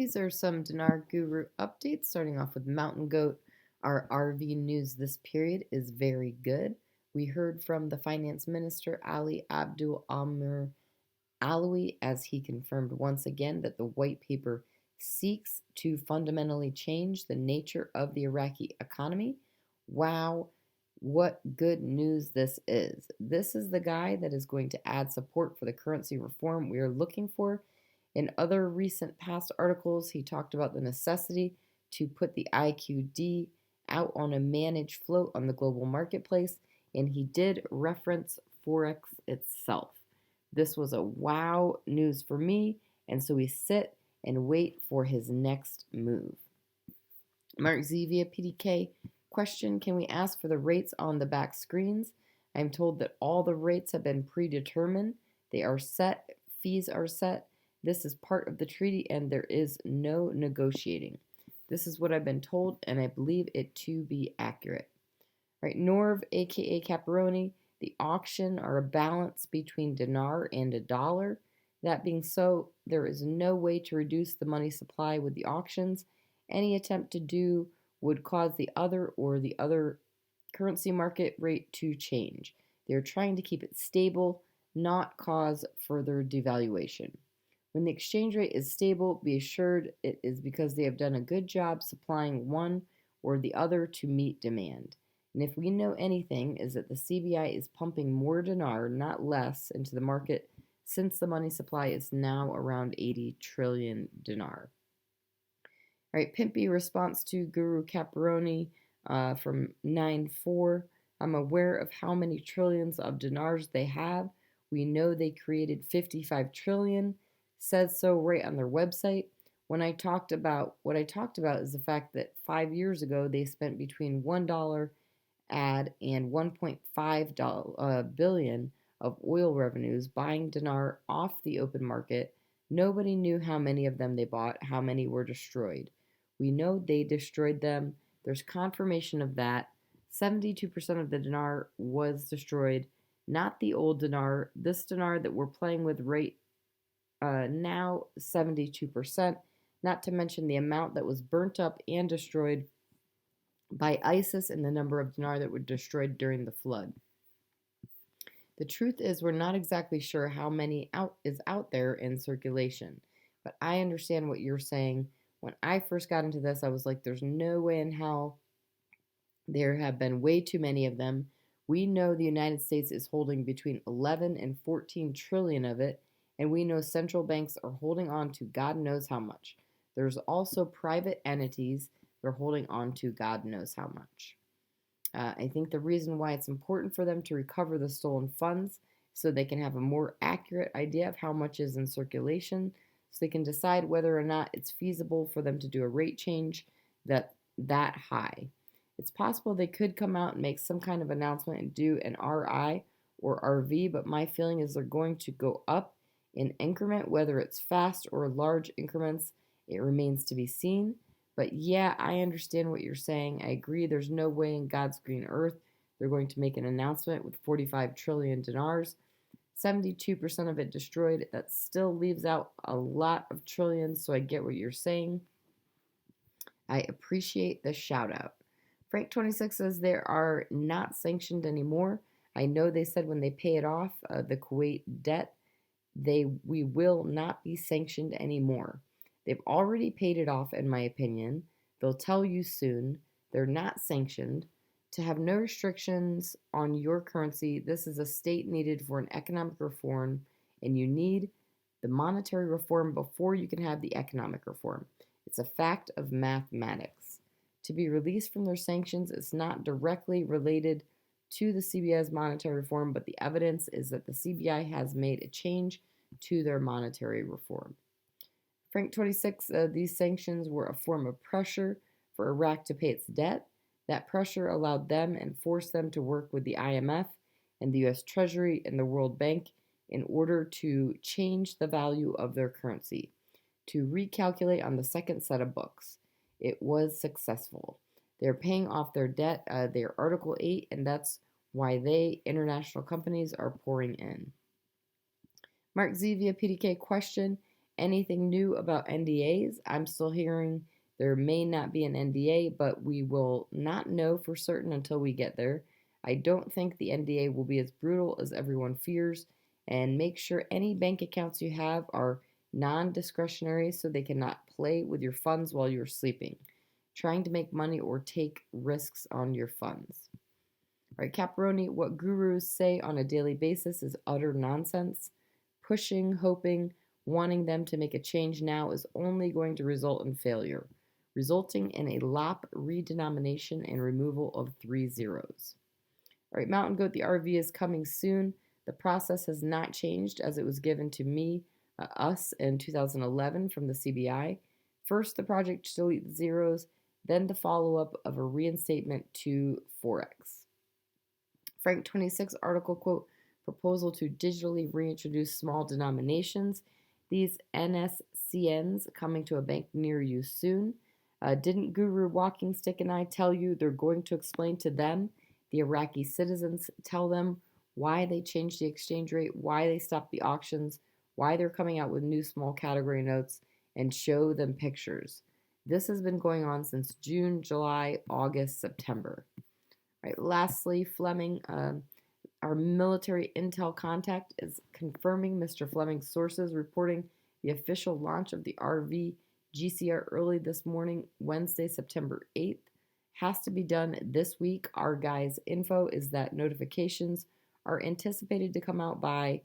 These are some Dinar Guru updates, starting off with Mountain Goat. Our RV news this period is very good. We heard from the finance minister, Ali Abdul Amir Alawi, as he confirmed once again that the white paper seeks to fundamentally change the nature of the Iraqi economy. Wow, what good news this is. This is the guy that is going to add support for the currency reform we are looking for. In other recent past articles, he talked about the necessity to put the IQD out on a managed float on the global marketplace, and he did reference Forex itself. This was a wow news for me, and so we sit and wait for his next move. Mark Zevia PDK question: can we ask for the rates on the back screens? I'm told that all the rates have been predetermined. They are set, fees are set. This is part of the treaty, and there is no negotiating. This is what I've been told, and I believe it to be accurate. Right, Norv, aka Caparoni, the auction are a balance between dinar and a dollar. That being so, there is no way to reduce the money supply with the auctions. Any attempt to do would cause the other currency market rate to change. They're trying to keep it stable, not cause further devaluation. When the exchange rate is stable, be assured it is because they have done a good job supplying one or the other to meet demand. And if we know anything, is that the CBI is pumping more dinar, not less, into the market since the money supply is now around 80 trillion dinar. All right, Pimpy response to Guru Caparoni from 9-4. I'm aware of how many trillions of dinars they have. We know they created 55 trillion. Says so right on their website. What I talked about is the fact that 5 years ago they spent between $1 ad and 1.5 billion of oil revenues buying dinar off the open market. Nobody knew how many of them they bought, how many were destroyed. We know they destroyed them. There's confirmation of that. 72% of the dinar was destroyed, not the old dinar. This dinar that we're playing with right now, 72%, not to mention the amount that was burnt up and destroyed by ISIS and the number of dinar that were destroyed during the flood. The truth is, we're not exactly sure how many is out there in circulation, but I understand what you're saying. When I first got into this, I was like, there's no way in hell. There have been way too many of them. We know the United States is holding between 11 and 14 trillion of it, and we know central banks are holding on to God knows how much. There's also private entities that are holding on to God knows how much. I think the reason why it's important for them to recover the stolen funds so they can have a more accurate idea of how much is in circulation, so they can decide whether or not it's feasible for them to do a rate change that high. It's possible they could come out and make some kind of announcement and do an RI or RV, but my feeling is they're going to go up in increment, whether it's fast or large increments, it remains to be seen. But yeah, I understand what you're saying. I agree, there's no way in God's green earth they're going to make an announcement with 45 trillion dinars. 72% of it destroyed. That still leaves out a lot of trillions, so I get what you're saying. I appreciate the shout out. Frank26 says they are not sanctioned anymore. I know they said when they pay it off, the Kuwait debt, we will not be sanctioned anymore. They've already paid it off, in my opinion. They'll tell you soon. They're not sanctioned. To have no restrictions on your currency, this is a state needed for an economic reform, and you need the monetary reform before you can have the economic reform. It's a fact of mathematics. To be released from their sanctions is not directly related to the CBI's monetary reform, but the evidence is that the CBI has made a change to their monetary reform. Frank26, these sanctions were a form of pressure for Iraq to pay its debt. That pressure allowed them and forced them to work with the IMF and the US Treasury and the World Bank in order to change the value of their currency, to recalculate on the second set of books. It was successful. They're paying off their debt. They're Article 8, and that's why international companies, are pouring in. Mark Zevia PDK question: Anything new about NDAs? I'm still hearing there may not be an NDA, but we will not know for certain until we get there. I don't think the NDA will be as brutal as everyone fears, and make sure any bank accounts you have are non discretionary so they cannot play with your funds while you're sleeping, trying to make money or take risks on your funds. All right, Caparoni, what gurus say on a daily basis is utter nonsense. Pushing, hoping, wanting them to make a change now is only going to result in failure, resulting in a LOP redenomination and removal of 3 zeros. All right, Mountain Goat, the RV is coming soon. The process has not changed as it was given to us in 2011 from the CBI. First, the project to delete the zeros, then the follow up of a reinstatement to Forex. Frank 26 article quote, proposal to digitally reintroduce small denominations. These NSCNs coming to a bank near you soon. Didn't Guru Walking Stick and I tell you they're going to explain to them, the Iraqi citizens, tell them why they changed the exchange rate, why they stopped the auctions, why they're coming out with new small category notes, and show them pictures. This has been going on since June, July, August, September. Right. Lastly, Fleming, our military intel contact, is confirming Mr. Fleming's sources reporting the official launch of the RV GCR early this morning, Wednesday, September 8th. Has to be done this week. Our guys' info is that notifications are anticipated to come out by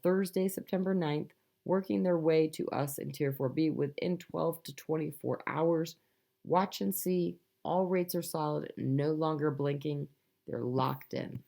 Thursday, September 9th, working their way to us in Tier 4B within 12 to 24 hours. Watch and see. All rates are solid, no longer blinking. They're locked in.